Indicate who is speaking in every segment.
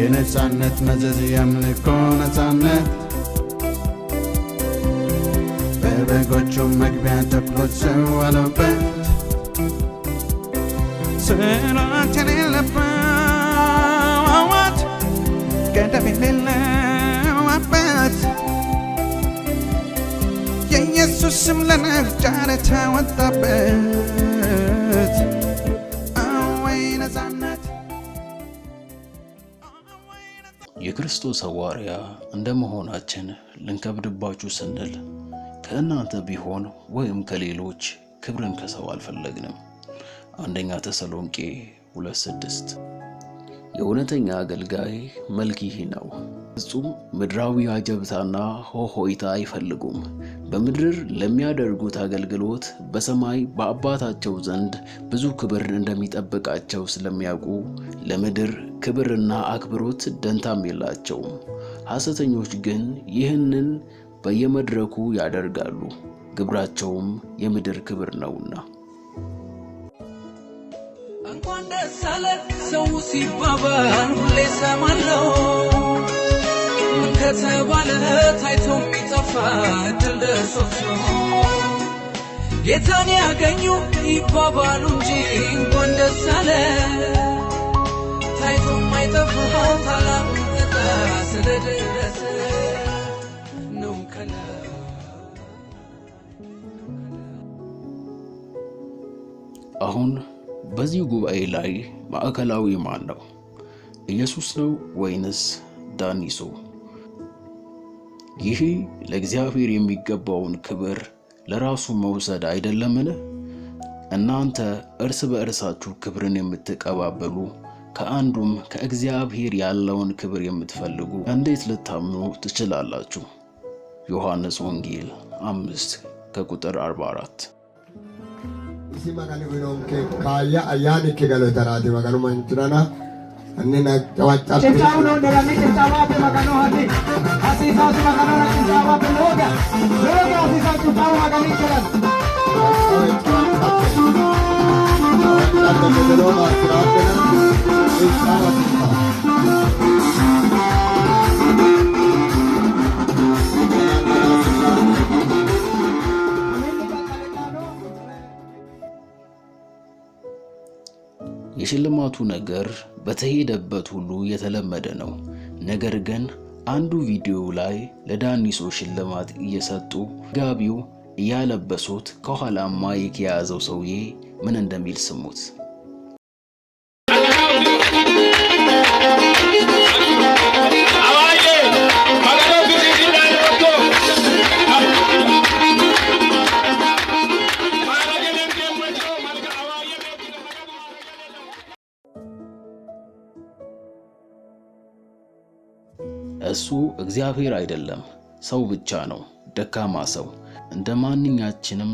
Speaker 1: የነፃነት መዘዝ የአምልኮ ነፃነት በበጎቹ መግቢያ ተኩሎች ሰው አለበት ስራት የሌለበት ገደብ የሌለው አባት የኢየሱስ ስም ለነፍጫረ ተወጣበት አወይ ነፃነት
Speaker 2: የክርስቶስ ሐዋርያ እንደመሆናችን ልንከብድባችሁ ስንል ከእናንተ ቢሆን ወይም ከሌሎች ክብርን ከሰው አልፈለግንም። አንደኛ ተሰሎንቄ 2:6 የእውነተኛ አገልጋይ መልክ ይህ ነው። ፍጹም ምድራዊ አጀብታና ሆሆይታ አይፈልጉም። በምድር ለሚያደርጉት አገልግሎት በሰማይ በአባታቸው ዘንድ ብዙ ክብር እንደሚጠብቃቸው ስለሚያውቁ ለምድር ክብርና አክብሮት ደንታም የላቸውም። ሐሰተኞች ግን ይህንን በየመድረኩ ያደርጋሉ፣ ግብራቸውም የምድር ክብር ነውና።
Speaker 3: እንኳን ደስ አለ ሰው ሲባባል ሁሌ ሰማለው ምን ከተባለ ታይቶ የሚጠፋ ድል ደርሶት ነው ጌታን ያገኙ ይባባሉ እንጂ እንኳን ደስ አለ ታይቶ የማይጠፋ ታላቅ ዕጣ ስለደረሰ ነው ከላ
Speaker 2: አሁን በዚህ ጉባኤ ላይ ማዕከላዊ ማን ነው? ኢየሱስ ነው ወይንስ ዳኒሶ? ይህ ለእግዚአብሔር የሚገባውን ክብር ለራሱ መውሰድ አይደለምን? እናንተ እርስ በእርሳችሁ ክብርን የምትቀባበሉ ከአንዱም ከእግዚአብሔር ያለውን ክብር የምትፈልጉ እንዴት ልታምኑ ትችላላችሁ? ዮሐንስ ወንጌል 5:44
Speaker 4: isi magani winonke kaya ayani ke galo tarati maganu mantrana annena tawachati
Speaker 5: chawno derami chawape maganu hati asisa maganu na chawape loga asisa chawa magani charan
Speaker 2: የሽልማቱ ነገር በተሄደበት ሁሉ የተለመደ ነው። ነገር ግን አንዱ ቪዲዮ ላይ ለዳኒሶ ሽልማት እየሰጡ ጋቢው እያለበሱት ከኋላ ማይክ የያዘው ሰውዬ ምን እንደሚል ስሙት። እሱ እግዚአብሔር አይደለም፣ ሰው ብቻ ነው። ደካማ ሰው፣ እንደ ማንኛችንም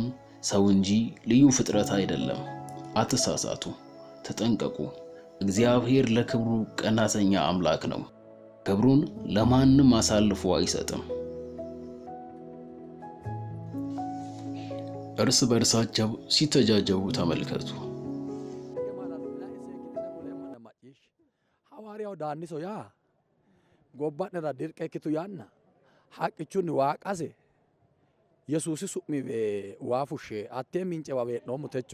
Speaker 2: ሰው እንጂ ልዩ ፍጥረት አይደለም። አትሳሳቱ፣ ተጠንቀቁ። እግዚአብሔር ለክብሩ ቀናተኛ አምላክ ነው። ክብሩን ለማንም አሳልፎ አይሰጥም። እርስ በርሳቸው ሲተጃጀቡ ተመልከቱ።
Speaker 5: ሐዋርያው ዳኒሶ ያ ጎባነራ ድርቀ ኪቱ ያና ሐቅቹን ዋቃሴ ኢየሱስ ሱሚ ዋፉሼ አቴ ሚንጨባቤ ነው ሙተቾ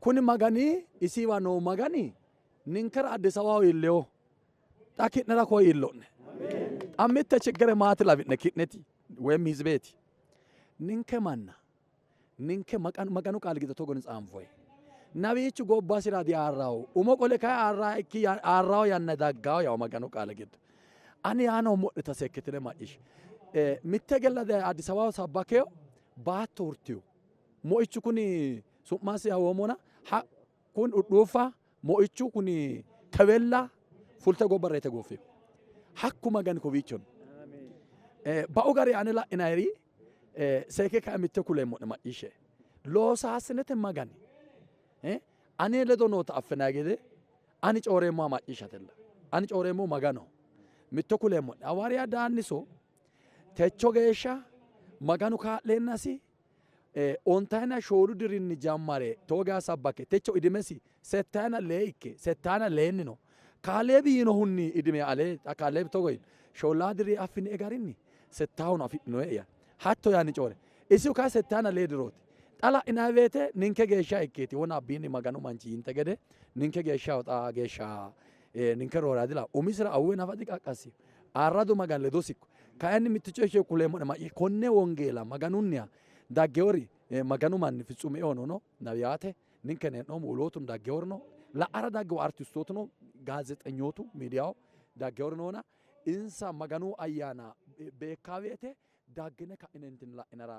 Speaker 5: ኩን ማጋኒ ኢሲዋ ነው ማጋኒ ንንከር አዲስ አበባ ይለው ታኪነራ ኮ ይሎነ አሜት ተቸገረ ማት ላብነ ኪነቲ ወይም ህዝቤቲ ንንከ ማና ንንከ መቀኑ ቃል ጊዜ ተጎን ጻምፎይ ናቢቹ ጎባ ሲራ ዲያራው ኡመቆለ ካይ አራው ያነዳጋው ያው መቀኑ ቃል ጊዜ አኔ ያነው ሞድ ተሰከተለ ማዲሽ ሚተገላ አዲስ አበባ ሳባከው ባቶርቲው ሞይቹ ኩኒ ሱማስ ያወሞና ሀ ኩን ኡዱፋ ሞይቹ ኩኒ ከበላ ፉልተ ጎበረ ተጎፈ ሐኩ መገን ኮቪቾን ባኡጋሪ አነላ ኢናይሪ ሰከ ካሚተኩለ ሞድ ማዲሽ ሎሳስነት መገን አኔ ለዶኖ ታፈናገደ አኒ ጮሬማ ማዲሻተላ አኒ ጮሬሞ መጋኖ ሚተኩለ ሞድ አዋሪያ ዳኒሶ techo geesha maganu kaa'lennasi ontayna shoru dirinni jammare toga sabbake techo idimesi settayna leike settana leenino Kaalebi yino hunni idime ale Kaalebi togoyin sholadiri affini egarinni settaawno afidhino ya hatto yani core isiu ka settana lediroti xala inavete ninke geeshsha ikketi wona abbini maganu manchi inte gede ninke geeshsha wota geeshsha ninke roradila umisira awwe nafadi qaqqasi arradu magan ledo sikko kayinni mitticoyshe kuleemmo ma konne wongela maganunniya daggewori maganu manni fitsume ono no nabiyate ninke ne no mulotum daggeworno la ara daggew artistotuno gazeጠኞቱ ሚዲያው daggewrnona insa maganu ayyana beekawete daggine ka'inentin la inara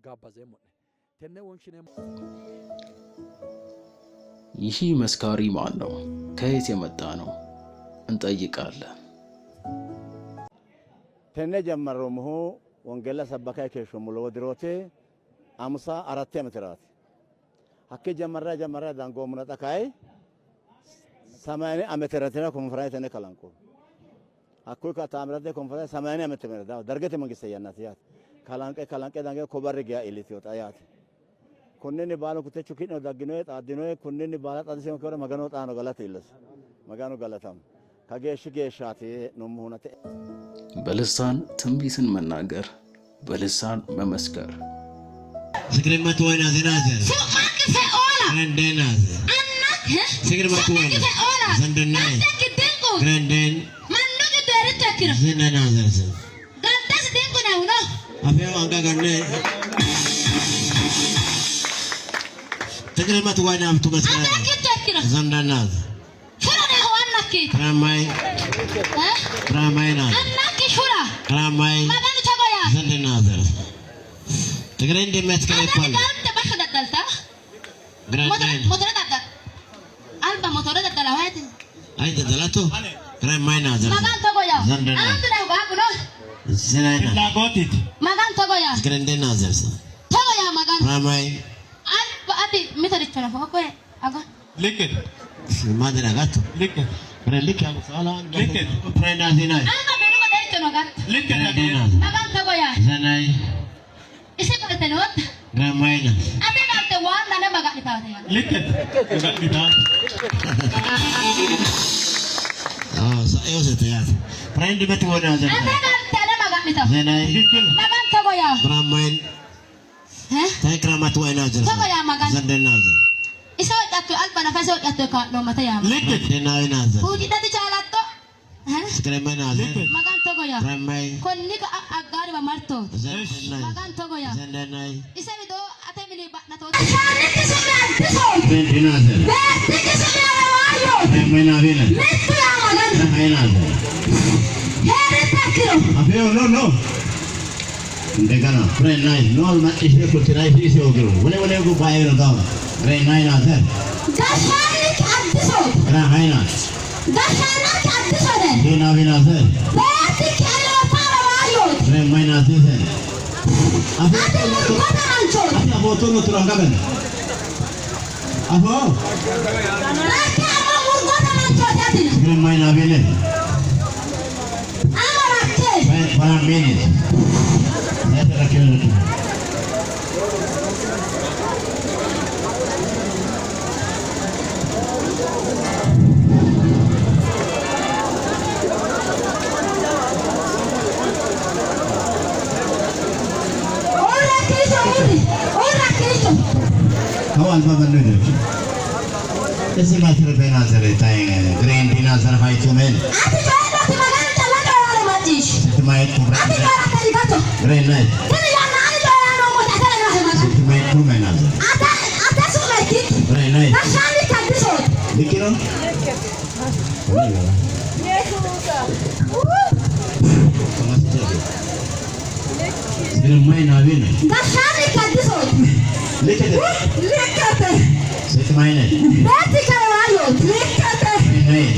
Speaker 5: gabazeemmo tenne wonshine
Speaker 2: ይህ መስካሪ ማን ነው? ከየት የመጣ ነው? እንጠይቃለን።
Speaker 6: ተነ ጀመረሙ ወንጌላ ሰበካ ከሾሙ ለወድሮቴ አምሳ አራቴ አመትራት አከ ጀመራ ዳንጎ ሙነጣካይ ሰማኒ አመትራተና ኮንፈረንስ ተነ ከላንኮ አኮ ከታምራተ ኮንፈረንስ ሰማኒ አመትራዳ ደርገተ መንግስት ያናት ከላንቀ ዳንገ ኮበርጊያ ኢሊቲዮታ ያት ኮነኒ ባለ ኩተቹ ኪኖ ዳግኖ ጣድኖ ኮነኒ ባለ ጣድሲዮ ከረ መገኖ ጣኖ ገላት ይለስ መጋኖ ገላታም ከገሽ ገሻቴ ነው መሆነተ
Speaker 2: በልሳን ትንቢትን መናገር በልሳን መመስከር
Speaker 7: ስግሪማት ወይና ዘናዘ ሱማክ ፈኦላ ግረንዴናዘ አናክ ስግሪማት ወይና ዘንደናይ ግረንዴን ማንዱ ደረተክራ ዘናናዘ ጋልታስ ደንኩ ነው ነው አፈው አንጋጋነ ስግሪማት ወይና አምቱ መስከራ ዘንደናዘ ፈራነ ሆአናክ ክራማይ ክራማይና አናክ ሹራ ክራማይ ማጋኑ ተጎያ ዘንደናዘ ትግሬ እንደሚያስከረ ይባል ተባከዳልታ ሞተር ዳዳ አልባ ሞተር ዳዳ ለዋት አይ ዳዳላቶ ክራማይና ዘ ማጋን ተጎያ አንተ ነው ባቁኖ ዘናይና ላጎቲት ማጋን ተጎያ ትግሬ እንደናዘ ተጎያ ማጋን ክራማይ አልባ አዲ ሚተሪቸራ ፈቆ አጋ ልክት ማደራ ጋቶ ልክት ልክ ያው ሳላ ልክት ፍሬንዳ ዜናይ አንተ በሩ ወደች ነው ጋር ልክት ማጋን ተጎያ ዘናይ isi kalte not Gramaina
Speaker 3: ate kalte wanda ne maga itaate ya
Speaker 7: liket kita sa yo se te ya friend betu wona za
Speaker 3: ate kalte ne maga itaate
Speaker 7: zenai
Speaker 3: magan togo ya
Speaker 7: gramain tay gramat wona za
Speaker 3: togo ya magan
Speaker 7: zandena za
Speaker 3: iso katto alba na faso katto ka do mata ya
Speaker 7: liket denai na za
Speaker 3: uji tati chalatto
Speaker 7: gramaina za
Speaker 3: magan togo ya
Speaker 7: gramain
Speaker 3: konni ka agari ba marto
Speaker 7: zandena
Speaker 3: magan togo ya
Speaker 7: zandena
Speaker 3: isa bido ate mili ba na to shane kisumi antiso
Speaker 7: zandena za
Speaker 3: beti kisumi awayo
Speaker 7: gramaina vela
Speaker 3: metu ya magan
Speaker 7: gramaina za
Speaker 3: here takiro
Speaker 7: afeo no ndegana friend nai no ma ishe ko tirai isi ogro wale go bae no dawa friend nai na za
Speaker 3: gashani antiso
Speaker 7: gramaina
Speaker 3: gashani antiso de
Speaker 7: dina vina za
Speaker 3: beti kalo para wayo
Speaker 7: gramaina za
Speaker 3: ate murgona mancho
Speaker 7: Apa motor no turang kaban? Apa?
Speaker 3: Raka ama murgona mancho jadi
Speaker 7: Green main abile.
Speaker 3: ama rakke
Speaker 7: Barang minit. Ya terakhir lagi. Kawan bapak dulu. Isi masih lebih nazar tayang green di nazar high cuman.
Speaker 3: ate jana ti magana talaka wala majish
Speaker 7: Semayat
Speaker 3: ate
Speaker 7: kubran.
Speaker 3: jana tali gato
Speaker 7: Green night.
Speaker 3: tini yana ani jana no mo tatala no magan
Speaker 7: Semayat kumen nazar.
Speaker 3: ate sume kit
Speaker 7: Green night.
Speaker 3: gashani antiso
Speaker 7: Dikira. Green main abile.
Speaker 3: gashani antiso
Speaker 7: Lihat.
Speaker 3: lekate
Speaker 7: Semayat.
Speaker 3: beti kalo wayo lekate
Speaker 7: Green night.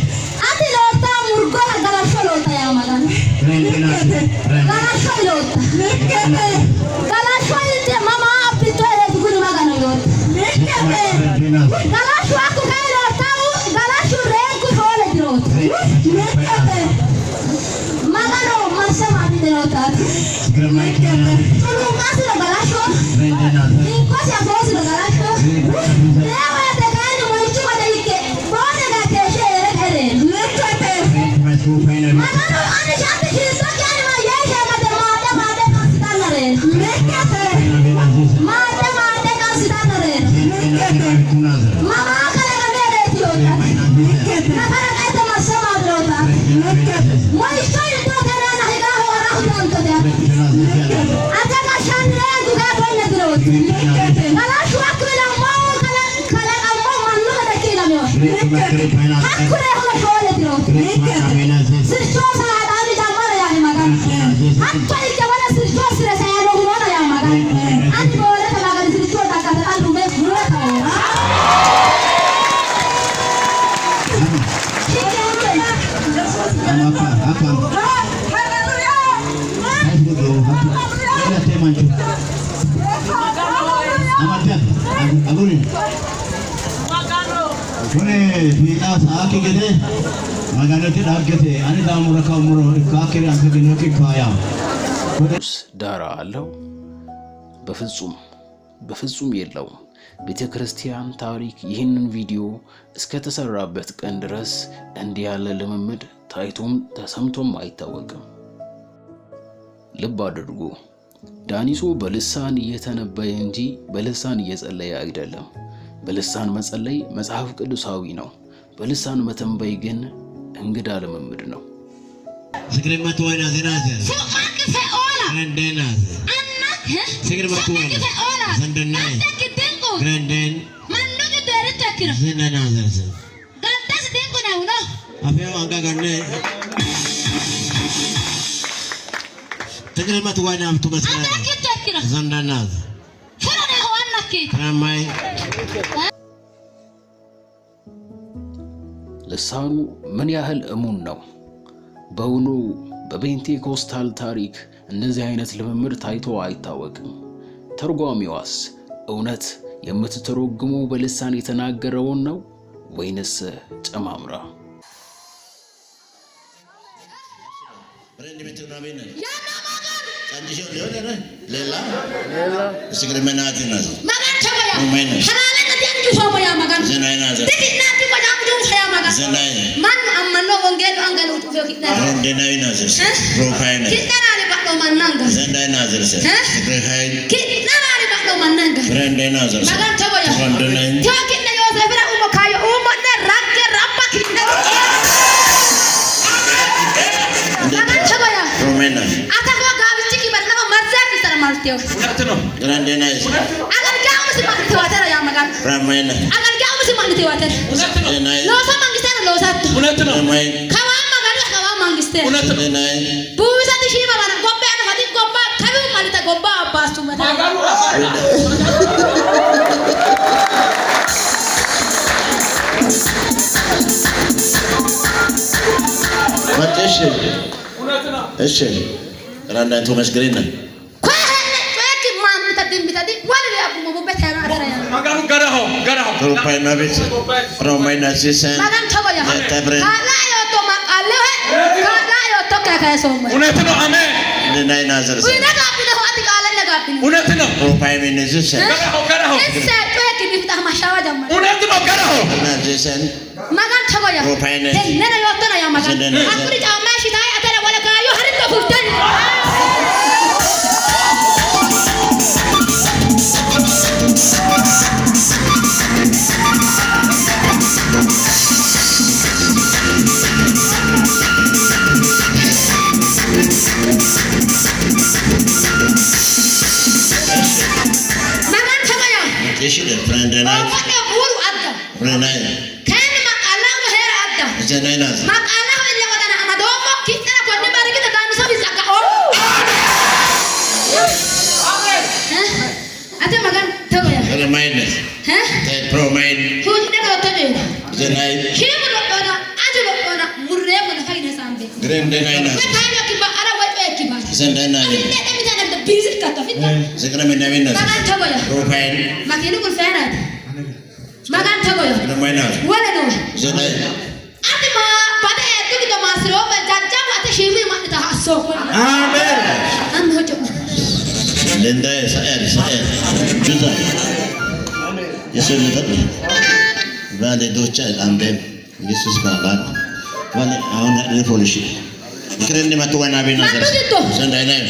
Speaker 3: ate lota murgona galasho lota ya magan
Speaker 7: Green nazar.
Speaker 3: galasho lota lekate galasho ite mama apito e guru magano lota lekate
Speaker 7: Green nazar.
Speaker 3: galasho aku kay lota galasho renku hole dirota lekate magano masama di lota
Speaker 7: Green main nazar.
Speaker 3: sulu masilo galasho
Speaker 7: Green nazar.
Speaker 3: inkosi afosi lo galasho lewa te kani mo ichi ma delike bone ga keshe ere ere lekate
Speaker 2: ዳራ አለው? በፍጹም የለውም። ቤተ ክርስቲያን ታሪክ ይህንን ቪዲዮ እስከ ተሰራበት ቀን ድረስ እንዲህ ያለ ልምምድ ታይቶም ተሰምቶም አይታወቅም። ልብ አድርጉ፣ ዳኒሶ በልሳን እየተነበየ እንጂ በልሳን እየጸለየ አይደለም። በልሳን መጸለይ መጽሐፍ ቅዱሳዊ ነው። በልሳን መተንበይ ግን እንግዳ ልምምድ ነው።
Speaker 7: ስግሪመት ወይና ዜናዘ ግረንዴናዘ ስግሪመት ወይና ዘንደናይ ግረንዴን ዝነናዘርዘ አፌው አንጋጋነ ስግሪመት ወይና ብቱመስለ ዘንደናዘ ክራማይ
Speaker 2: ልሳኑ ምን ያህል እሙን ነው? በውኑ በፔንቴኮስታል ታሪክ እንደዚህ አይነት ልምምድ ታይቶ አይታወቅም። ተርጓሚዋስ እውነት የምትተረጉመው በልሳን የተናገረውን ነው ወይንስ ጨማምራ?
Speaker 7: Randantu masgrina. Rupai nabi, Romai nasisan. Tabren. Unetno amen. Denai nazar. Unetno. Rupai nasisan. Unetno karaho. Nasisan.
Speaker 3: Magan chagoya.
Speaker 7: Rupai nasisan.
Speaker 3: Nena yotna ya magan. Akuri jama shidai atara wala kayo harinda fultan.
Speaker 7: Yesus letak vale docha andem Yesus kawan Vale, ahora le polishi. Krende matuana bina
Speaker 3: Mandu
Speaker 7: zara.
Speaker 3: dito.
Speaker 7: Sandai nai.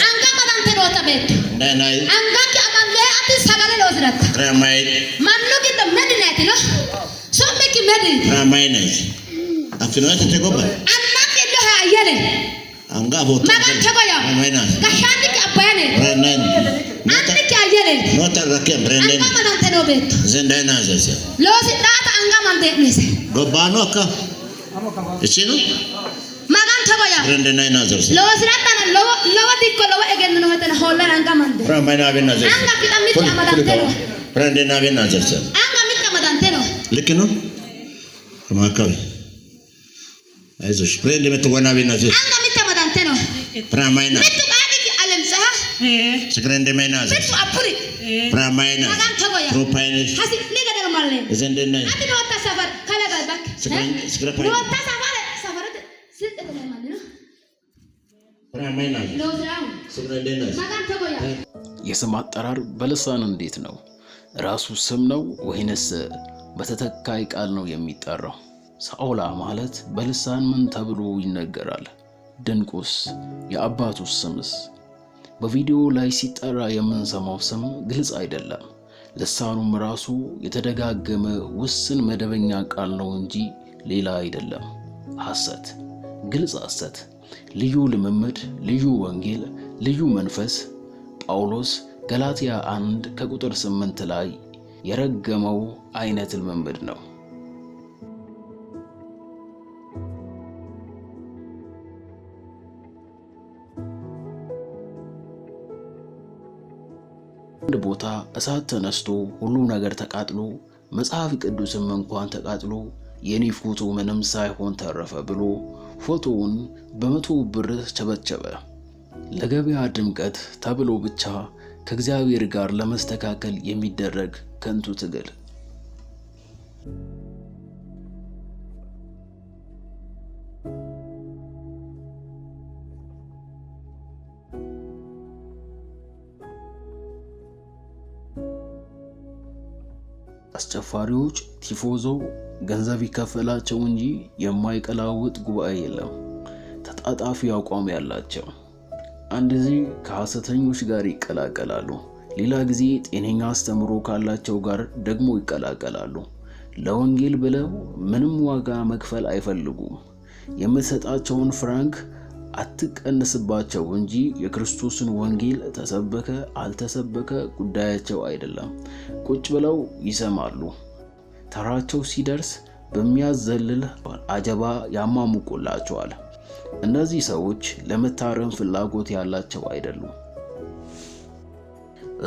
Speaker 3: Anga madante rota beto.
Speaker 7: Dai nai.
Speaker 3: Anga ki amande ati sagale lozirata.
Speaker 7: Ramai.
Speaker 3: Mandu kita medi nati lo. So meki medi.
Speaker 7: Ramai nai. Afino ate tegoba.
Speaker 3: Anna ki lo ha ayene.
Speaker 7: Anga boto.
Speaker 3: Magan tegoya.
Speaker 7: Ramai nai.
Speaker 3: Kashandi ki abayane.
Speaker 7: Renan.
Speaker 3: Anni ki ayene.
Speaker 7: Nota rakem Renan.
Speaker 3: Anga madante no beto.
Speaker 7: Zendai nai zese.
Speaker 3: Lozi data anga mande nese.
Speaker 7: Gobano ka. Echino?
Speaker 3: Magan tegoya.
Speaker 7: Renan nai nazarse.
Speaker 3: Lozi data na lowa dikko lowa egen no hotena holla anga mande.
Speaker 7: Ramai nai bina nazarse.
Speaker 3: Anga kita miti amadante no.
Speaker 7: Renan nai bina nazarse.
Speaker 3: Anga miti amadante no.
Speaker 7: Lekino? Makawi. Aizo, prende matuana bina nazarse.
Speaker 3: Anga miti amadante no.
Speaker 7: Ramai nai.
Speaker 3: Mitu badi ki alemsaha.
Speaker 7: Sekrende mai nazarse.
Speaker 3: Mitu apuri.
Speaker 7: Ramai nai.
Speaker 3: Magan tegoya.
Speaker 7: Propaine.
Speaker 3: Hasi liga daga malle.
Speaker 7: Zendai nai.
Speaker 3: Ati no ta safar kala galbak.
Speaker 7: Sekrende
Speaker 3: No ta safar safar sit daga malle no.
Speaker 7: Ramai nai.
Speaker 3: Lozi ramu.
Speaker 7: Sekrende nai.
Speaker 3: Magan tegoya.
Speaker 2: የስም አጠራር በልሳን እንዴት ነው? ራሱ ስም ነው ወይንስ በተተካይ ቃል ነው የሚጠራው? ሳኦላ ማለት በልሳን ምን ተብሎ ይነገራል? ድንቁስ የአባቱስ ስምስ? በቪዲዮ ላይ ሲጠራ የምንሰማው ስም ግልጽ አይደለም። ልሳኑም ራሱ የተደጋገመ ውስን መደበኛ ቃል ነው እንጂ ሌላ አይደለም። ሐሰት፣ ግልጽ ሐሰት፣ ልዩ ልምምድ፣ ልዩ ወንጌል፣ ልዩ መንፈስ። ጳውሎስ ገላትያ 1 ከቁጥር 8 ላይ የረገመው አይነት ልምምድ ነው። አንድ ቦታ እሳት ተነስቶ ሁሉ ነገር ተቃጥሎ መጽሐፍ ቅዱስም እንኳን ተቃጥሎ የኔ ፎቶ ምንም ሳይሆን ተረፈ ብሎ ፎቶውን በ100 ብር ቸበቸበ። ለገበያ ድምቀት ተብሎ ብቻ ከእግዚአብሔር ጋር ለመስተካከል የሚደረግ ከንቱ ትግል። አስጨፋሪዎች ቲፎዞ ገንዘብ ይከፈላቸው እንጂ የማይቀላውጥ ጉባኤ የለም። ተጣጣፊ አቋም ያላቸው አንድ ጊዜ ከሐሰተኞች ጋር ይቀላቀላሉ፣ ሌላ ጊዜ ጤነኛ አስተምሮ ካላቸው ጋር ደግሞ ይቀላቀላሉ። ለወንጌል ብለው ምንም ዋጋ መክፈል አይፈልጉም። የምትሰጣቸውን ፍራንክ አትቀንስባቸው እንጂ የክርስቶስን ወንጌል ተሰበከ አልተሰበከ ጉዳያቸው አይደለም። ቁጭ ብለው ይሰማሉ። ተራቸው ሲደርስ በሚያዘልል አጀባ ያማሙቁላቸዋል። እነዚህ ሰዎች ለመታረም ፍላጎት ያላቸው አይደሉም።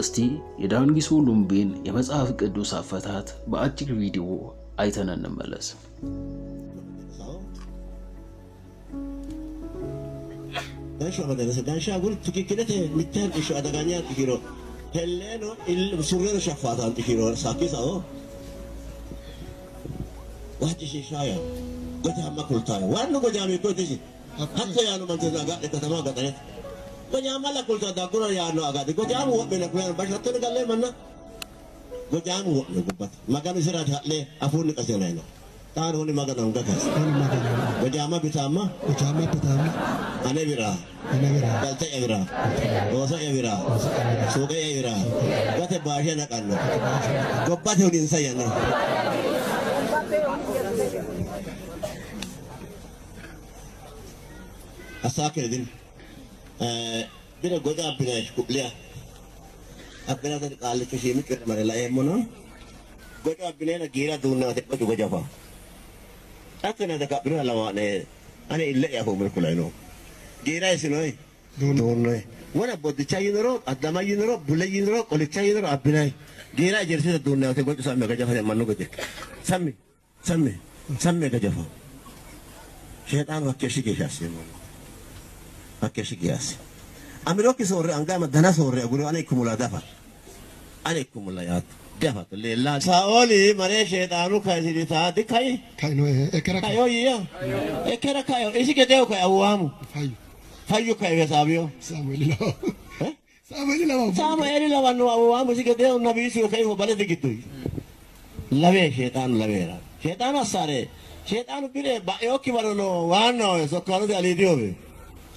Speaker 2: እስቲ የዳንጊሶ ሉምቤን የመጽሐፍ ቅዱስ አፈታት በአጭር ቪዲዮ አይተን እንመለስ።
Speaker 7: Gansho madarasa gansha gul tikikilete mitan isho adaganya tikiro helleno il surrero shafata tikiro sakisa o wati shishaya gote hamma kultaya wanu gojami ko tisi hatta yanu manjana ga katama ga tane gojama la kulta da gura yanu aga de gojamu wobe na kuyan bashatto galle manna gojamu wobe gobat maganu sirat halle afuni kaselena taan honi magana ngakas gojama bitama ane bira galta evira osa evira suga evira gate baashe na kanno gobbate hodin sayana asakere din bira goda abinash kubliya abina ta kal ke shemi ke mare la emona goda abina gira dunna te ko gojafa akana da kabira lawane ane illa ya ko mulkulaino gira isinoi dunoi wana bod chayinoro adama yinoro bulay yinoro kol chayinoro abinai gira jerse dunna te gojo samme gajafa manno goje samme gajafa shaytan wakeshi ke shasimo wakeshi ke yasi amiro ki sorre angama dana sorre aguro ane kumula dafa ane kumula yat dafa lilla saoli mare shaytanu kaisirita dikai
Speaker 4: kaino ekera
Speaker 7: kayo yiya ekera kayo isike deo kai awamu fayu kai sabio Samuel lawa no awamu isike deo nabi su kai ho bale dikitu lawe shaytan lavera shaytan asare شيطان بيله بايوكي بالو وانو سكانو دي اليديو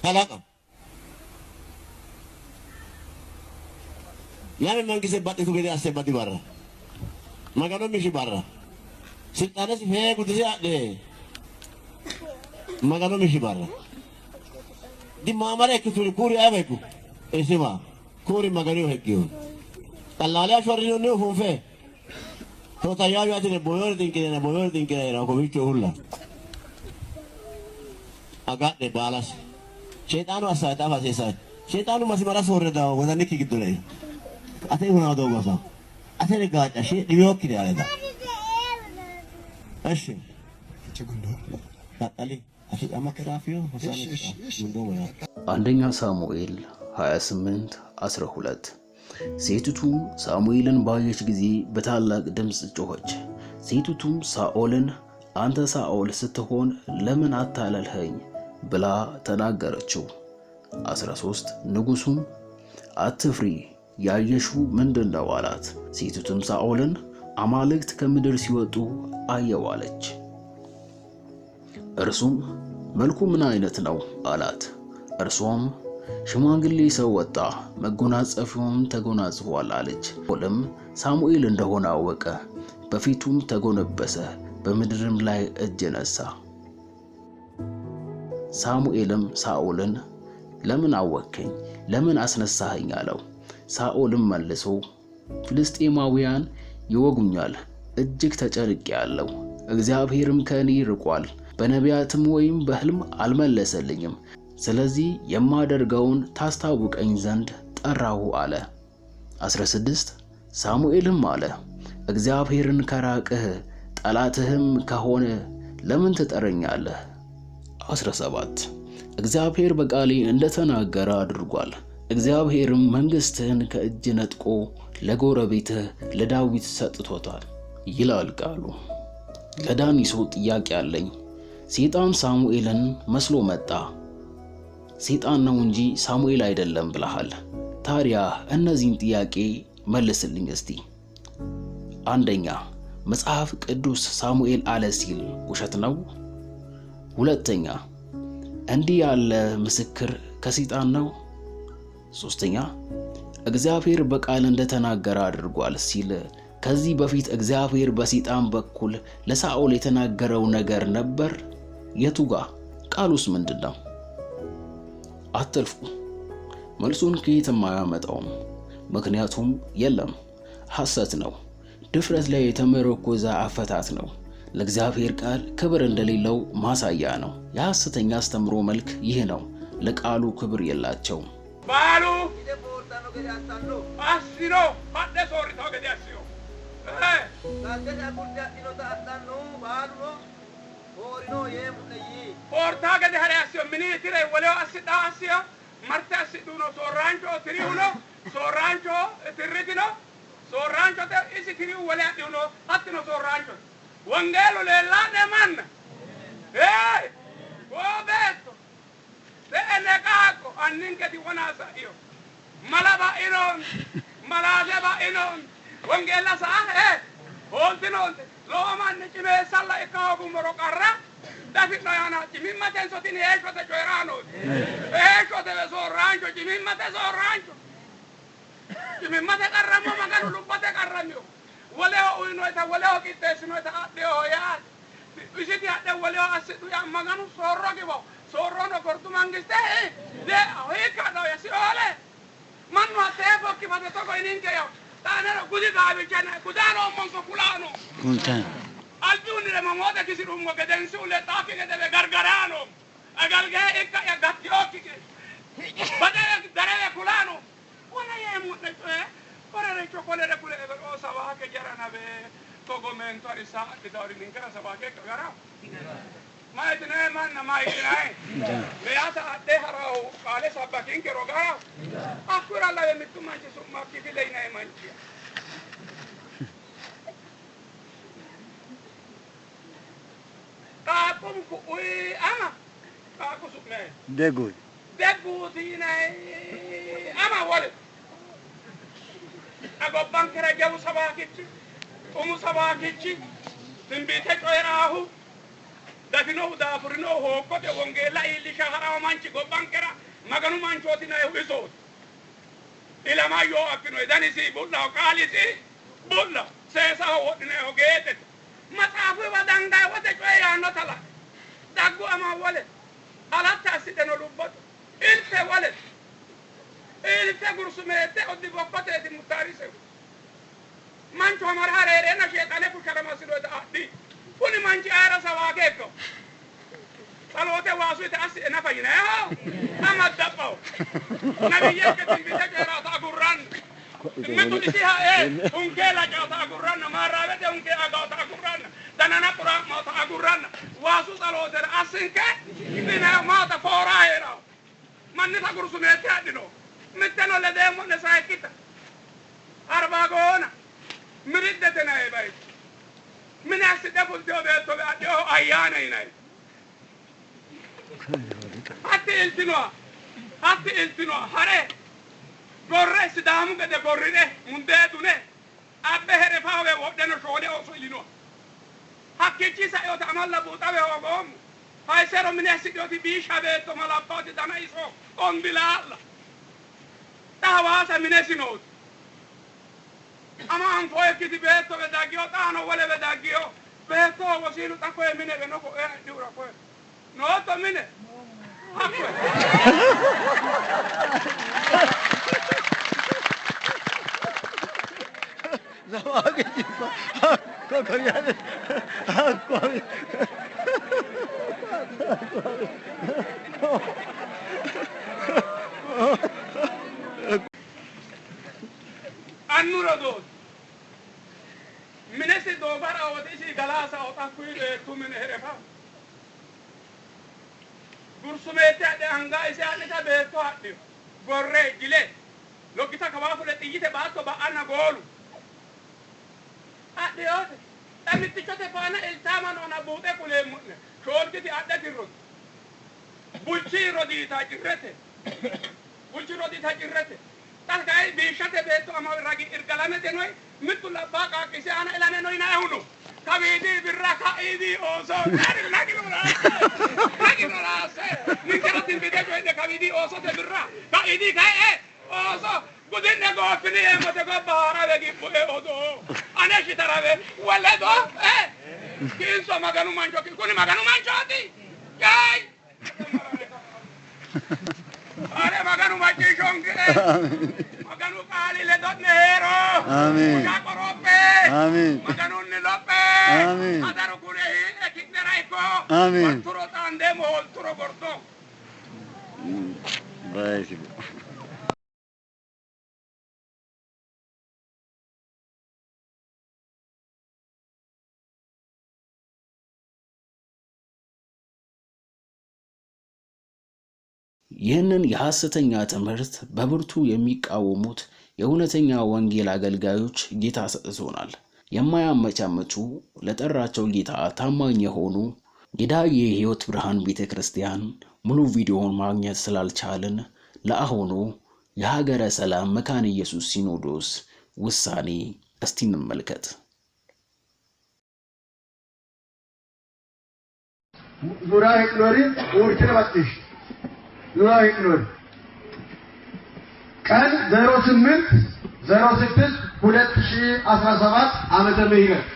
Speaker 7: خلاص يا من كيسه باتي تو كده اسه باتي برا ما كانوا مشي برا سلطانه سي قلت لي ما كانوا مشي برا دي ما مره كتوري كوري ابيكو اسمع كوري ما كانوا هيكيو طلع شوري نو فوفه تو تايا يا تي بوير دين كده راكو بيچو ولا agak de balas شيطان واسا تا فاسيسا شيطان ما سمرا سوردا ودانيكي كدلي ate una dogo sa ate le gacha shi diyoki de aleda ashi
Speaker 4: Segundo.
Speaker 7: tatali ashi amakarafiyo hosani mundo wala
Speaker 2: አንደኛ ሳሙኤል 28:12 ሴቲቱ ሳሙኤልን ባየች ጊዜ በታላቅ ድምፅ ጮኸች። ሴቲቱም ሳኦልን አንተ ሳኦል ስትሆን ለምን አታለልኸኝ ብላ ተናገረችው። 13 ንጉሡም አትፍሪ ያየሽው ምንድነው አላት። ሴቲቱም ሳኦልን አማልክት ከምድር ሲወጡ አየሁ አለች። እርሱም መልኩ ምን አይነት ነው አላት። እርሷም ሽማግሌ ሰው ወጣ መጎናጸፊያውን ተጎናጽፏል አለች። ሳኦልም ሳሙኤል እንደሆነ አወቀ፣ በፊቱም ተጎነበሰ፣ በምድርም ላይ እጅ ነሳ። ሳሙኤልም ሳኦልን ለምን አወከኝ? ለምን አስነሳኸኝ አለው። ሳኦልም መልሶ ፍልስጤማውያን ይወጉኛል፣ እጅግ ተጨንቄአለሁ፣ እግዚአብሔርም ከእኔ ርቋል፣ በነቢያትም ወይም በሕልም አልመለሰልኝም። ስለዚህ የማደርገውን ታስታውቀኝ ዘንድ ጠራሁ አለ። 16 ሳሙኤልም አለ እግዚአብሔርን ከራቅህ ጠላትህም ከሆነ ለምን ትጠረኛለህ? 17 እግዚአብሔር በቃሌ እንደተናገረ አድርጓል። እግዚአብሔርም መንግሥትህን ከእጅ ነጥቆ ለጎረቤትህ ለዳዊት ሰጥቶታል ይላል ቃሉ። ለዳኒሶ ጥያቄ አለኝ። ሰይጣን ሳሙኤልን መስሎ መጣ። ሰይጣን ነው እንጂ ሳሙኤል አይደለም ብለሃል። ታዲያ እነዚህን ጥያቄ መልስልኝ እስቲ። አንደኛ መጽሐፍ ቅዱስ ሳሙኤል አለ ሲል ውሸት ነው? ሁለተኛ እንዲህ ያለ ምስክር ከሰይጣን ነው? ሶስተኛ እግዚአብሔር በቃል እንደተናገረ አድርጓል ሲል ከዚህ በፊት እግዚአብሔር በሰይጣን በኩል ለሳኦል የተናገረው ነገር ነበር? የቱጋ? ቃሉስ ምንድነው? አትልፉ። መልሱን ከየትም አያመጣውም። ምክንያቱም የለም፣ ሐሰት ነው። ድፍረት ላይ የተመረኮዘ አፈታት ነው። ለእግዚአብሔር ቃል ክብር እንደሌለው ማሳያ ነው። የሐሰተኛ አስተምሮ መልክ ይህ ነው። ለቃሉ ክብር የላቸውም።
Speaker 8: ባሉ አስኖ ሶሪታው ገዲያስዮ ፖርታ ገዲ ሀሪያስዮ ምን ትሬ ወለው አስዳ አስዮ ማርታ አስዱኖ ሶራንቾ ትሪውኖ ሶራንቾ ትሪቲኖ ሶራንቾ እሲ ትሪው ወለ ያዲውኖ አትኖ ሶራንቾ ወንጌሉ ሌላ ደማን ወቤቶ ለእነቃቆ አንንከቲ ወናሳ ኢዮ ማላባ ኢኖን ማላዘባ ኢኖን ወንጌላ ሳህ ሆንቲኖን ሎማን ጭሜ ሳላ ኢካቡ መሮቃራ ዳፊት ነው ያና ጭሚማቴን ሶቲን ኤሾተ ጆራኖ ኤሾተ ሶራንቾ ጭሚማቴ ሶራንቾ ጭሚማቴ ቀረሞ ማጋኑ ሉባቴ ቀረሚዮ ወለው ኡይኖታ ወለው ቂጤስኖታ አዲዮ ያ እሺቲ አደ ወለው አስዱ ያ ማጋኑ ሶሮጊቦ ሶሮኖ ኮርቱ መንግስቴ ደ አሁይካዶ ያሲኦለ ማኑ አቴቦ ኪባተ ቶኮ ኢኒንከዮ ታነሮ ጉዲ ጋቢቸና ጉዳኖ ሞንኮ ኩላኖ ኩንታን አልጁን ለማሞተ ኪሲሩም ወገደንሱ ለጣፊ ገደለ ገርገራኖ አገልገ ኢካ ያጋቲኦኪ በደ ደረለ ኩላኖ ወላ የሙነቶ ወረረ ቾኮሌረ ኩሌ በኦ ሰባከ ጀራናበ ኮጎሜንቶ አሪሳ ዲዳሪ ሊንከራ ሰባከ ከጋራ ማይትነ ማና ማይትነ ለያታ አደ ሀራው ቃለ ሰባኪን ከሮጋራ አኩራ ላይ የምትማንቺ ሱማ ኪፊለይና የማንቺ ቃቁም ኩይ አማ ቃቁ ሱሜ ደጉቲ ናይ አማ ወለ አጎባን ከረጀው ሰባኪች ጡሙ ሰባኪች ትንቢተ ጮራሁ dafino dafurino hokkote wongela ili shahara manchi gobankera maganu manchoti na hiso ilama yo akino idani si bulla qalisi bulla sesa wodine ogete matsafu wadanga wate choya no tala dagu ama wale alatta sideno lubot ilfe wale ilfe gursumete oddi bokkote di mutarise mancho marhare rena shetane fushara masiro da adi kuni manchi ara sawageko salote wasu ite asi ena fayina ama dabao nabiye ke timbita jera ta gurran metu disiha ungela ta gurran marawe de unge aga ta gurran danana pura ma ta gurran wasu salote asinke ina ma ta fora era manne ta gursu me tadino mettano le demo ne sai kita arba gona miridete na e bai من أحسن أقول ده بيتو بيتو أيانا هنا حتى إلتنوا هره برس دامو كده برينه مندهونه أبهر فاوه وقتنا شغله أصولينه حكي شيء سأيو تعمل لبوتا بهوام هاي سر من أحسن يوتي بيش هبيتو ملابات دانا يسوع أم بلال تهواسا من أحسنوت ama anfoye kiti beto bedagio tano wale bedagio beto wasilu takoe mine benoko diura koe no to mine hakwe
Speaker 6: zawage jipa kokoriane hakwe
Speaker 8: annura do minesi do bara o disi galasa o takuire tu mine herefa gursumete ade hanga ise ade ta beto adde gorre gile logita kawafu le tiyite bato ba ana golu adde ode tamiti chote fana il tamano na bute kule munne shorti adde dirro bulchi rodi ta jirrete Talkai bishate beto ama ragi irgalame denoi mitulla baqa kisi ana ilame noi na hunu kabidi birraka idi oso lagi rase nikera tin bide ko de kabidi oso te birra ka idi kai oso gudinne go fini e mote go bara begi e odo aneshi tarabe wala do kinso maganu manjo kuni maganu manjoti kai are maganu machi shonge maganu kali le dot nehero amen makorope amen maganu ne lope amen adaru kure e kitnera iko amen turo tande mol turo gordo basi
Speaker 2: ይህንን የሐሰተኛ ትምህርት በብርቱ የሚቃወሙት የእውነተኛ ወንጌል አገልጋዮች ጌታ ሰጥቶናል። የማያመቻመቹ ለጠራቸው ጌታ ታማኝ የሆኑ የዳዬ ሕይወት ብርሃን ቤተክርስቲያን ሙሉ ቪዲዮውን ማግኘት ስላልቻልን ለአሁኑ የሀገረ ሰላም መካነ ኢየሱስ ሲኖዶስ ውሳኔ እስቲ እንመልከት።
Speaker 4: ዙራ ሄክሎሪ ወርቸ ባጥሽ ዙራ ሄክሎሪ ቀን 08/06/2017 ዓመተ ምህረት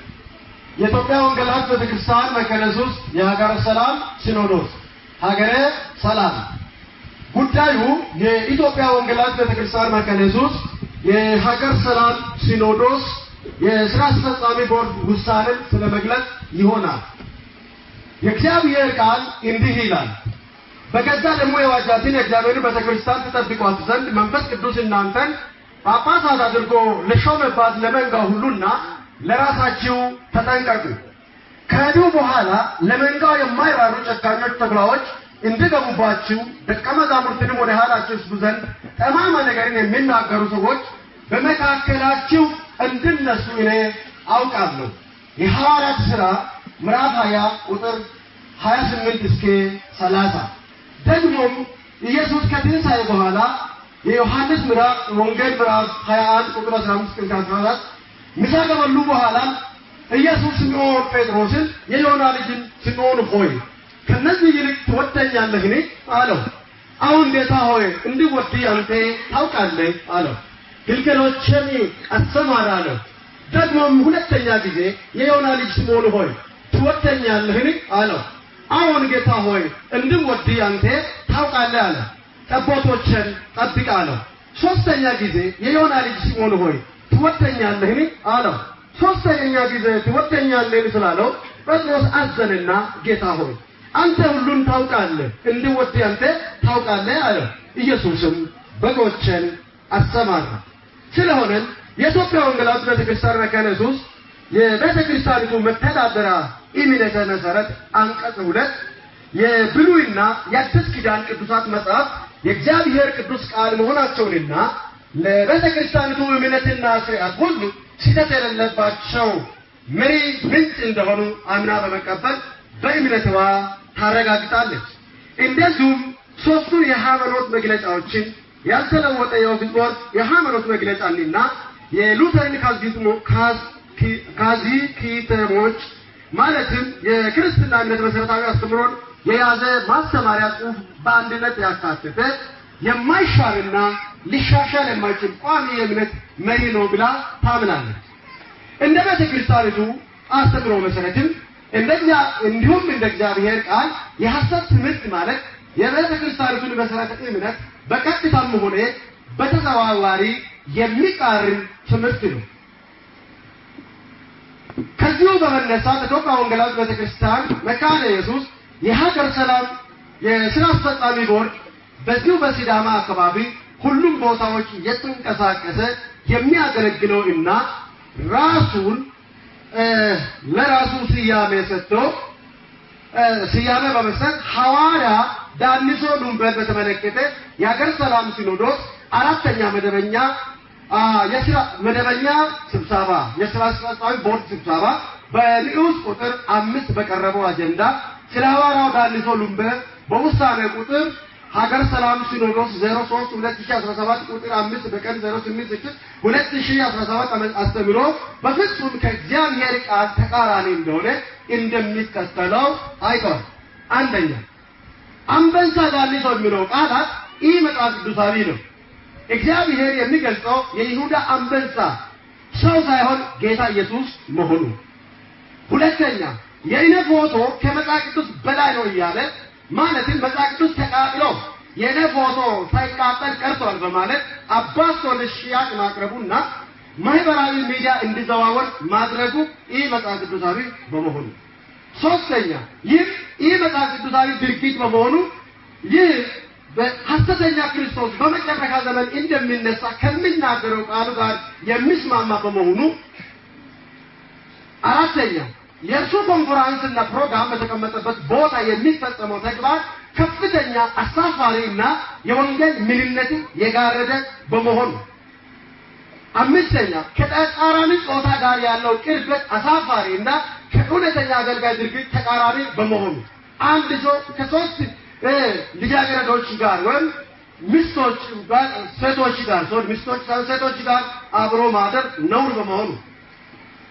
Speaker 4: የኢትዮጵያ ወንጌላዊት ቤተክርስቲያን መካነ ኢየሱስ የሀገረ ሰላም ሲኖዶስ ሀገረ ሰላም ጉዳዩ የኢትዮጵያ ወንጌላዊት ቤተክርስቲያን መካነ ኢየሱስ የሀገረ ሰላም ሲኖዶስ የሥራ አስፈጻሚ ቦርድ ውሳኔን ስለመግለጽ ይሆናል። የእግዚአብሔር ቃል እንዲህ ይላል። በገዛ ደግሞ የዋጃትን የእግዚአብሔር ቤተክርስቲያን ተጠብቋት ዘንድ መንፈስ ቅዱስ እናንተን ጳጳሳት አድርጎ ለሾመባት ለመንጋ ሁሉና ለራሳችሁ ተጠንቀቁ። ከሄዱ በኋላ ለመንጋው የማይራሩ ጨካኞች ተኩላዎች እንዲገቡባችሁ ደቀ መዛሙርትንም ወደ ኋላችሁ ይስቡ ዘንድ ጠማማ ነገርን የሚናገሩ ሰዎች በመካከላችሁ እንዲነሱ እኔ አውቃለሁ። የሐዋርያት ሥራ ምዕራፍ 20 ቁጥር 28 እስከ 30 ደግሞም ኢየሱስ ከትንሣኤ በኋላ የዮሐንስ ወንጌል ምዕራፍ 21 ቁጥር 15 እስከ 14 ምሳ ከበሉ በኋላ
Speaker 9: ኢየሱስ ሲሞን ጴጥሮስን የዮና ልጅን ሲሞን ሆይ ከነዚህ ይልቅ ትወደኛለህን አለው። አሁን ጌታ ሆይ እንድወድ አንተ ታውቃለህ አለው። ግልገሎችን አሰማራ አለው። ደግሞም ሁለተኛ ጊዜ የዮና ልጅ ሲሞን ሆይ ትወደኛለህን አለው። አሁን ጌታ ሆይ እንድወድ አንተ ታውቃለህ አለ። ጠቦቶችን ጠብቅ አለው። ሶስተኛ ጊዜ የዮና ልጅ ሲሞን ሆይ ትወደኛለህን አለው። ሶስተኛ ጊዜ ትወደኛለህን ስላለው ጴጥሮስ አዘነና ጌታ ሆይ አንተ ሁሉን ታውቃለህ፣ እንድወድ አንተ ታውቃለህ አለው። ኢየሱስም በጎችን አሰማራ። ስለሆነም የኢትዮጵያ ወንጌላዊት ቤተክርስቲያን መካነ ኢየሱስ የቤተክርስቲያኒቱ መተዳደሪያ እምነተ መሰረት አንቀጽ 2 የብሉይና የአዲስ ኪዳን ቅዱሳት መጽሐፍ የእግዚአብሔር ቅዱስ ቃል መሆናቸውንና ለቤተክርስቲያኒቱ እምነትና ስርዓት ሁሉ ስህተት የሌለባቸው መሪ ምንጭ እንደሆኑ አምና በመቀበል በእምነቷ ታረጋግጣለች። እንደዚሁም ሶስቱን የሃይማኖት መግለጫዎችን ያልተለወጠ የኦክስፎርድ የሃይማኖት መግለጫንና የሉተርን ካዚኪተሞች ማለትም የክርስትና እምነት መሰረታዊ አስተምህሮን የያዘ ማስተማሪያ ጽሑፍ በአንድነት ያካተተ የማይሻርና ሊሻሻል የማይችል ቋሚ የእምነት መሪ ነው ብላ ታምናለች። እንደ ቤተ ክርስቲያኒቱ አስተምህሮ መሰረትም እንዲሁም እንደ እግዚአብሔር ቃል የሐሰት ትምህርት ማለት የቤተ ክርስቲያኒቱን መሰረተ እምነት በቀጥታም ሆነ በተዘዋዋሪ የሚቃረን ትምህርት ነው። ከዚሁ በመነሳት ኢትዮጵያ ወንጌላዊት ቤተክርስቲያን መካነ ኢየሱስ የሀገር ሰላም የሥራ አስፈጻሚ ቦርድ በዚሁ በሲዳማ አካባቢ ሁሉም ቦታዎች እየተንቀሳቀሰ የሚያገለግለው እና ራሱን ለራሱ ስያሜ ሰጥቶ ስያሜ በመስጠት ሐዋርያ ዳኒሶ ዱምበን በተመለከተ የሀገር ሰላም ሲኖዶስ አራተኛ መደበኛ ስብሰባ የሥራ አስፈጻሚ ቦርድ ስብሰባ በንዑስ ቁጥር 5 በቀረበው አጀንዳ ስለ ሐዋርያው ዳኒሶ ዱምበን በውሳኔ ቁጥር ሀገር ሰላም ሲኖዶስ 03/2017 ቁጥር 5 በቀን 08/6/2017 አስተምሮ በፍጹም ከእግዚአብሔር ቃል ተቃራኒ እንደሆነ እንደሚከተለው አይቷል። አንደኛ አንበሳ ዳኒሶ የሚለው ቃላት ይህ መጽሐፍ ቅዱሳዊ ነው። እግዚአብሔር የሚገልጸው የይሁዳ አንበሳ ሰው ሳይሆን ጌታ ኢየሱስ መሆኑ። ሁለተኛ የእኔ ፎቶ ከመጽሐፍ ቅዱስ በላይ ነው እያለ ማለትም መጽሐፍ ቅዱስ ተቃጥሎ የእኔ ፎቶ ሳይቃጠል ቀርቷል በማለት አባቶ ለሽያጭ ማቅረቡና ማህበራዊ ሚዲያ እንዲዘዋወር ማድረጉ ይህ መጽሐፍ ቅዱሳዊ በመሆኑ። ሶስተኛ ይህ መጽሐፍ ቅዱሳዊ ድርጊት በመሆኑ ይህ በሐሰተኛ ክርስቶስ በመጨረሻ ዘመን እንደሚነሳ ከሚናገረው ቃሉ ጋር የሚስማማ በመሆኑ። አራተኛ የእርሱ ኮንፈረንስና ፕሮግራም በተቀመጠበት ቦታ የሚፈጸመው ተግባር ከፍተኛ አሳፋሪና የወንጌል ምንነትን የጋረደ በመሆኑ። አምስተኛ ከተቃራኒ ጾታ ጋር ያለው ቅርበት አሳፋሪና ከእውነተኛ አገልጋይ ድርጊት ተቃራኒ በመሆኑ። አንድ ሰው ከሶስት ልጃገረዶች ጋር ወይም ሚስቶች ጋር ሴቶች ጋር አብሮ ማደር ነውር በመሆኑ።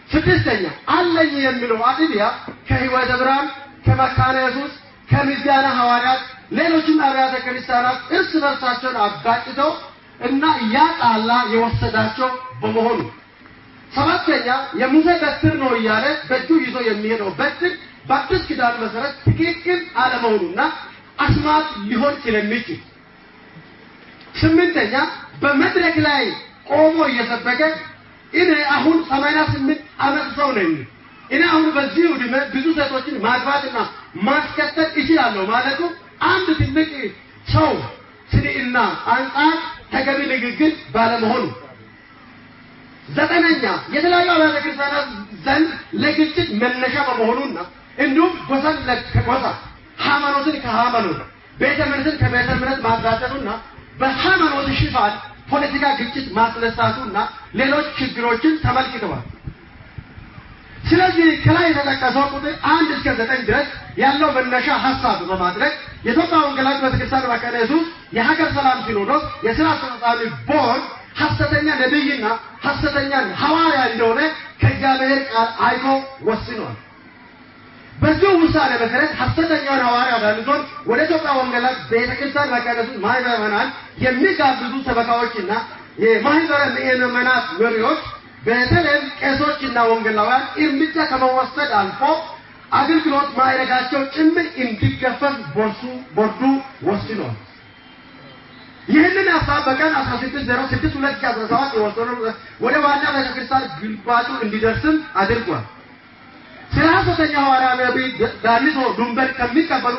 Speaker 9: ስድስተኛ አለኝ የሚለው አጥቢያ ከሕይወተ ብርሃን፣ ከመካነ ኢየሱስ፣ ከምስጋና ሐዋርያት፣ ሌሎችም አብያተ ክርስቲያናት እርስ በርሳቸውን አጋጭተው እና እያጣላ የወሰዳቸው በመሆኑ። ሰባተኛ የሙሴ በትር ነው እያለ በእጁ ይዞ የሚሄደው በትር በአዲስ ኪዳን መሰረት ትክክል አለመሆኑና አስማት ሊሆን ስለሚችል። ስምንተኛ በመድረክ ላይ ቆሞ እየሰበከ እኔ አሁን 88 ዓመት ሰው ነኝ፣ እኔ አሁን በዚህ ዕድሜ ብዙ ሴቶችን ማግባትና ማስከተል እችላለሁ ማለቱ አንድ ትልቅ ሰው ስንዕና አንጻር ተገቢ ንግግር ባለመሆኑ። ዘጠነኛ የተለያዩ አብያተ ክርስቲያናት ዘንድ ለግጭት መነሻ በመሆኑና እንዲሁም ጎሳን ከጎሳ ሃይማኖትን ከሃይማኖት ቤተ እምነትን ከቤተ እምነት ማጋጨቱና በሃይማኖት ሽፋን ፖለቲካ ግጭት ማስነሳቱና ሌሎች ችግሮችን ተመልክተዋል። ስለዚህ ከላይ የተጠቀሰው ቁጥር 1 እስከ 9 ድረስ ያለው መነሻ ሐሳብ በማድረግ የኢትዮጵያ ወንጌላዊት ቤተክርስቲያን መካነ ኢየሱስ የሀገር ሰላም ሲኖዶስ የሥራ አስፈጻሚ ቦርድ ሐሰተኛ ነብይና ሐሰተኛ ሐዋርያ እንደሆነ ከእግዚአብሔር ቃል አይቶ ወስኗል። በዚህ ውሳኔ መሰረት ሐሰተኛውን ሐዋርያ ዳንዞን ወደ ኢትዮጵያ ወንጌላውያን ቤተክርስቲያን መቀደሱን ማህበረሰባን የሚጋብዙ ሰበካዎችና የማህበረ ምዕመናን መሪዎች በተለይም ቄሶችና ወንጌላውያን እርምጃ ከመወሰድ አልፎ አገልግሎት ማዕረጋቸው ጭምር እንዲገፈፍ ቦርዱ ወስኗል። ይህንን ሐሳብ በቀን 16/06/2017 የወሰነው ወደ ዋና ቤተክርስቲያን ግልባጩ እንዲደርስም አድርጓል። ስለ ሐሰተኛ ሐዋርያ ነብይ ዳንሶ ዱንበር ከሚቀበሉ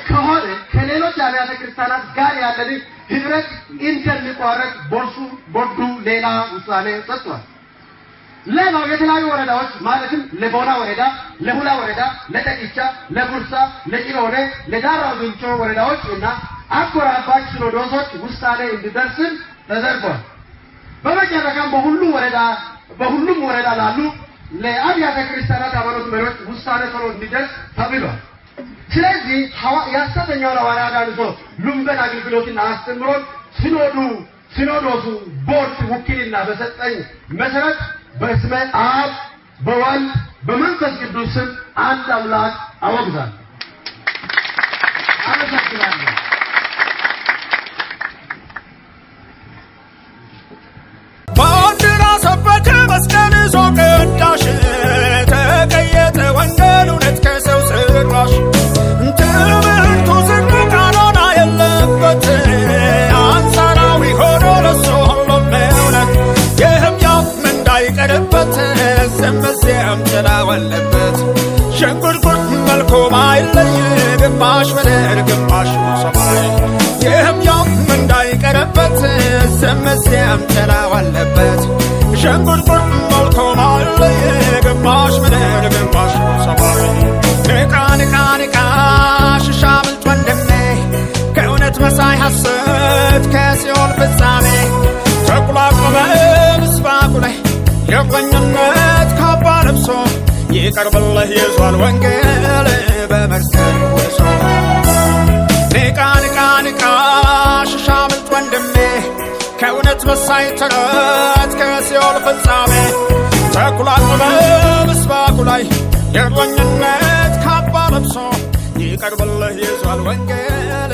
Speaker 9: ከሆነ ከሌሎች አብያተ ክርስቲያናት ጋር ያለን ህብረት እንደሚቋረጥ ቦርዱ ሌላ ውሳኔ ሰጥቷል። ሌላው የተለያዩ ወረዳዎች ማለትም ለቦና ወረዳ፣ ለሁላ ወረዳ፣ ለጠቂቻ፣ ለጉርሳ፣ ለጭሮኔ፣ ለዳራ ዙንቾ ወረዳዎች እና አጎራባች ሲኖዶሶች ውሳኔ እንዲደርስም ተደርጓል። በመጨረሻም በሁሉም ወረዳ ላሉ ለአብያተ ክርስቲያናት ሃይማኖት መሪዎች ውሳኔ ቶሎ እንዲደርስ ተብሏል። ስለዚህ የሐሰተኛው ሐዋርያ ዳንሶ ሉምበን አገልግሎትና አስተምሮት ሲኖዶሱ ቦርድ ውክልና በሰጠኝ መሰረት በስመ አብ በወልድ በመንፈስ ቅዱስ ስም አንድ አምላክ አወግዛለሁ። አመሰግናለሁ።
Speaker 10: ባንዲራ ሰበከ መስቀል ይዞ ቅዳሽ ተቀየጠ ወንጌል እውነት ከሰው ስራሽ ትምህርቱ ዝና ቃሎና የለበት አንጻራዊ ሆኖ ለሱ ሁሉም እውነት ይህም ያው እንዳይቀርበት ዝምዚያም ጭላወለበት ሽንጉርጉር መልኩ ማይለይ ግማሽ ምድር ግማሽ ሰማይ ይህም ያው እንዳይቀርበት ዝምዚያም ጭላወለበት ሽንጉርጉር መልኩ ማይለይ ግማሽ ምድር ግማሽ ሰማይ ንቃ ሽሻ ብልጥ ወንድሜ ከእውነት መሳይ ሐሰት ከሲኦል ፍጻሜ ተቁላቆመ ምስባቁ ላይ የእረኝነት ካባ ለብሶ ይቀርብልህ ይዟል ወንጌል በመስቀል ወሶ ንቃ ሽሻ ብልጥ ወንድሜ ከእውነት መሳይ ተረት ከሲኦል ፍጻሜ ተቁላቆመ ምስባቁ ላይ የእረኝነት ካባ ለብሶ ይቀርብልህ ይዟል ወንጌል